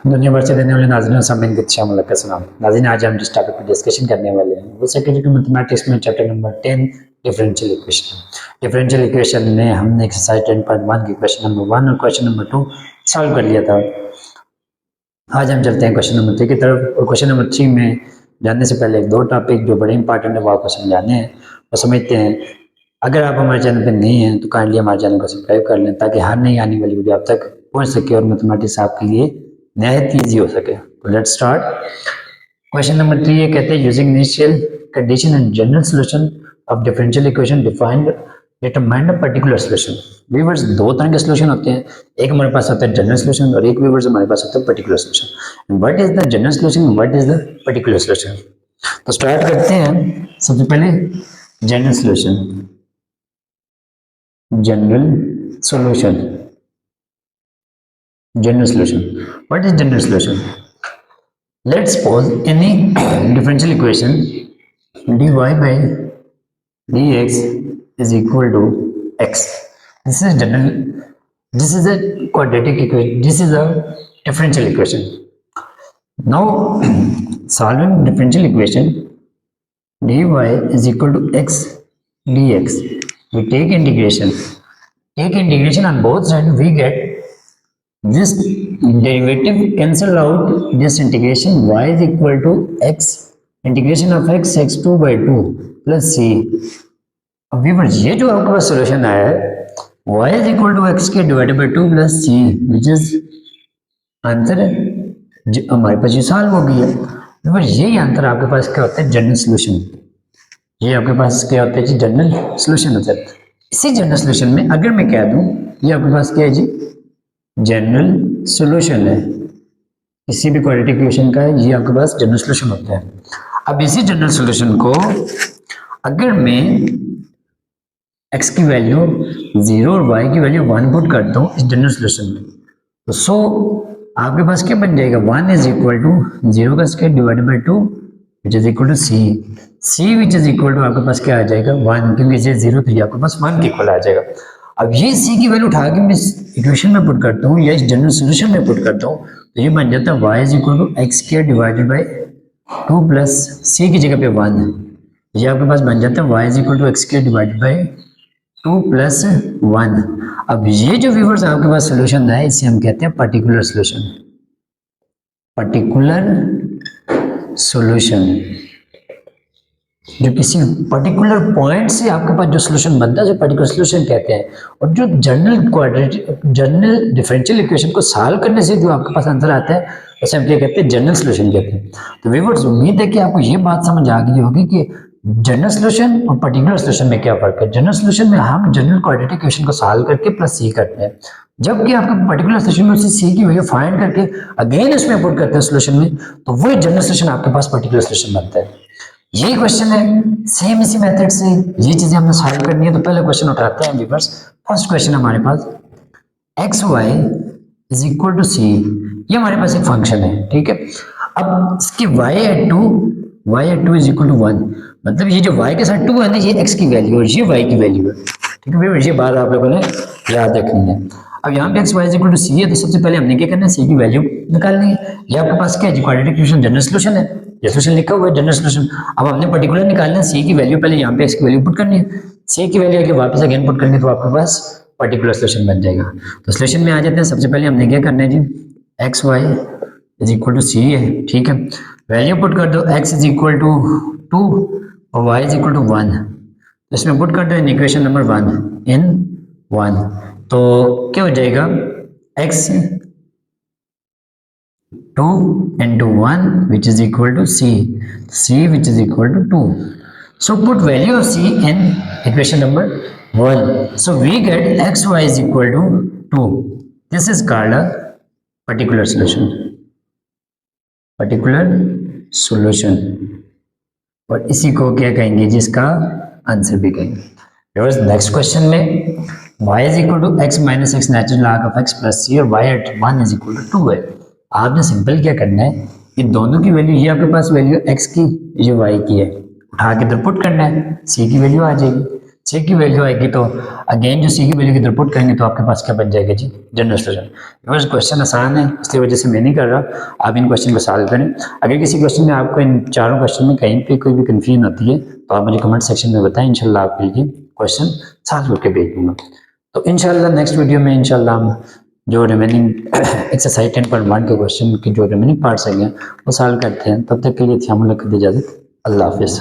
दुनिया भर से देने वाले नाज़रीन सामीन को अच्छा मुलाकात सलाम। नाज़रीन, आज हम जिस टॉपिक पर डिस्कशन करने वाले हैं वो सेकेंडरी मैथमेटिक्स में chapter number 10 differential equation. Differential equation में हमने एक्सरसाइज 10.1 की क्वेश्चन नंबर 1 और क्वेश्चन नंबर 2 सॉल्व कर लिया था। आज हम चलते हैं क्वेश्चन नंबर 3 की तरफ। और क्वेश्चन नंबर 3 में जानने से पहले दो टॉपिक जो बड़े इंपॉर्टेंट है वो आपको समझाने हैं और समझते हैं। अगर आप हमारे चैनल पर नहीं हैं तो काइंडली हमारे चैनल को सब्सक्राइब कर लें ताकि हर नई आने वाली वीडियो आप तक पहुंच सके और मैथमेटिक्स आपके लिए नहायत ईजी हो सके। तो लेट्स स्टार्ट। क्वेश्चन नंबर 3 ये कहते हैं using initial condition and general solution of differential equation defined determine a particular solution. Viewers, दो तरह के सॉल्यूशन होते हैं, एक हमारे पास होता है जनरल सॉल्यूशन और एक व्यूअर्स हमारे पास होता है particular solution. What is the general solution, what is the particular solution? तो स्टार्ट करते हैं। सबसे पहले general solution. General solution, general solution. What is general solution? Let's suppose any differential equation dy by dx is equal to x. This is general. This is a quadratic equation. This is a differential equation. Now, solving differential equation dy is equal to x dx. We take integration. Take integration on both sides. We get this derivative cancel out this integration. Y is equal to x integration of x x2 by 2 plus c. अब ये जो आपके पास solution आया है y is equal to x के divided by 2 plus c which is answer है। हमारे पास ये सॉल्व हो गई है। यही आंसर आपके पास क्या होता है, जनरल सोल्यूशन। ये आपके पास क्या होता है जी, जनरल सोल्यूशन होता है। इसी जनरल सोल्यूशन में अगर मैं कह दूं ये आपके पास क्या है जी, जनरल सॉल्यूशन है। किसी भी क्वाड्रेटिक इक्वेशन का है, ये आपके पास जनरल सॉल्यूशन होता है। अब इसी जनरल सॉल्यूशन को अगर मैं x की वैल्यू 0 और y की वैल्यू 1 पुट करता हूँ इस जनरल सॉल्यूशन में, तो सो आपके पास क्या बन जाएगा, 1 इज इक्वल टू 0 का square divided by 2 which is equal to c which is equal to आपके पास क्या आ जाएगा 1, क्योंकि ये 0 तो ये आपके पास 1 के इक्वल आ जाएगा। अब ये c की वैल्यू उठा के मैं इस इक्वेशन में पुट करता हूँ या इस जनरल सॉल्यूशन में पुट करता हूँ, तो ये बन जाता है y is equal to x square divided by 2 plus c की जगह पे 1, ये आपके पास बन जाता है y is equal to x square divided by 2 plus 1। अब ये जो व्यूअर्स आपके पास सॉल्यूशन है इसे हम कहते हैं पर्टिकुलर सॉल्यूशन। पर्टिकुलर सॉल्यूशन जो किसी पर्टिकुलर पॉइंट से आपके पास जो सॉल्यूशन बनता है जो पर्टिकुलर सॉल्यूशन कहते हैं। और जो जनरल डिफरेंशियल इक्वेशन को सॉल्व करने से जो आपके पास आंसर आता है उसे हम क्या कहते हैं, जनरल सॉल्यूशन कहते हैं। तो व्यूअर्स, उम्मीद है कि आपको ये बात समझ आ गई होगी कि जनरल सॉल्यूशन और पर्टिकुलर सॉल्यूशन में क्या फर्क है। जनरल सॉल्यूशन में हम जनरल क्वाड्रेटिक इक्वेशन को सॉल्व करके प्लस सी करते हैं, जबकि आपका पर्टिकुलर सॉल्यूशन में उसी सी की वैल्यू फाइंड करके अगेन उसमें पुट करते हैं सॉल्यूशन में, तो वही जनरल सॉल्यूशन आपके पास पर्टिकुलर सॉल्यूशन बनता है। यही क्वेश्चन है, सेम इसी मेथड से ये चीजें हमने सॉल्व करनी है। तो पहले क्वेश्चन उठाते हैं व्यूअर्स। फर्स्ट क्वेश्चन हमारे पास X Y is equal to C, ये हमारे पास एक फंक्शन है, ठीक है। अब इसकी y at two is equal to 1, मतलब ये जो y के साथ 2 है ना, ये x की वैल्यू और ये y की वैल्यू है, ठीक है। ये बात आप लोगों ने याद रखनी है। अब यहाँ पे X Y is equal to C है, तो सबसे पहले हमने क्या करना है, सी की वैल्यू निकालनी है। ये आपके पास क्या है, क्वाड्रेटिक इक्वेशन जनरल सॉल्यूशन है, ये सॉल्यूशन लिखा हुआ है जनरल सॉल्यूशन। अब हमने पर्टिकुलर निकालना है, सी की वैल्यू पहले यहाँ पे एक्स की वैल्यू पुट करनी है, सी की वैल्यू आगे वापस अगेन पुट करनी है, तो आपके पास पर्टिकुलर सॉल्यूशन बन जाएगा। तो सॉल्यूशन में आ जाते हैं। सबसे पहले हमने क्या करना है जी, X Y is equal to C है, ठीक है। वैल्यू पुट कर दो, एक्स इज इक्वल टू 2 और वाई इज इक्वल टू 1, तो इसमें पुट कर दो इन इक्वेशन नंबर 1, तो क्या हो जाएगा, x 2 into 1 which is equal to c which is equal to 2. So put value of c in equation number 1. So we get xy is equal to 2. This is called a particular solution. Particular solution. और इसी को क्या कहेंगे, जिसका answer भी कहेंगे। Next question में y is equal to x minus x natural log of x plus c और y at 1 is equal to 2 है। आपने सिंपल क्या करना है, ये दोनों की वैल्यू, ये आपके पास वैल्यू x की, ये y की है, उठा के इधर पुट करना है, c की वैल्यू आ जाएगी। सी की वैल्यू आएगी तो अगेन जो सी की वैल्यू की इधर पुट करेंगे तो आपके पास क्या बन जाएगा जी, जनरल सोल्यूशन। बिकॉज क्वेश्चन आसान है इसलिए वजह से मैं नहीं कर रहा, आप इन क्वेश्चन को सॉल्व करें। अगर किसी क्वेश्चन में आपको इन चारों क्वेश्चन में कहीं पे कोई भी कंफ्यूजन होती है तो आप मुझे कमेंट सेक्शन में बताएं, इंशाल्लाह आपके लिए क्वेश्चन सॉल्व करके भेज दूंगा। तो इंशाल्लाह नेक्स्ट वीडियो में इंशाल्लाह हम जो रिमेनिंग एक्सरसाइज 10.1 के क्वेश्चन के जो रिमेनिंग पार्ट्स हैं वो सॉल्व करते हैं। तब तक के लिए थी इजाज़त, अल्लाह हाफिज़।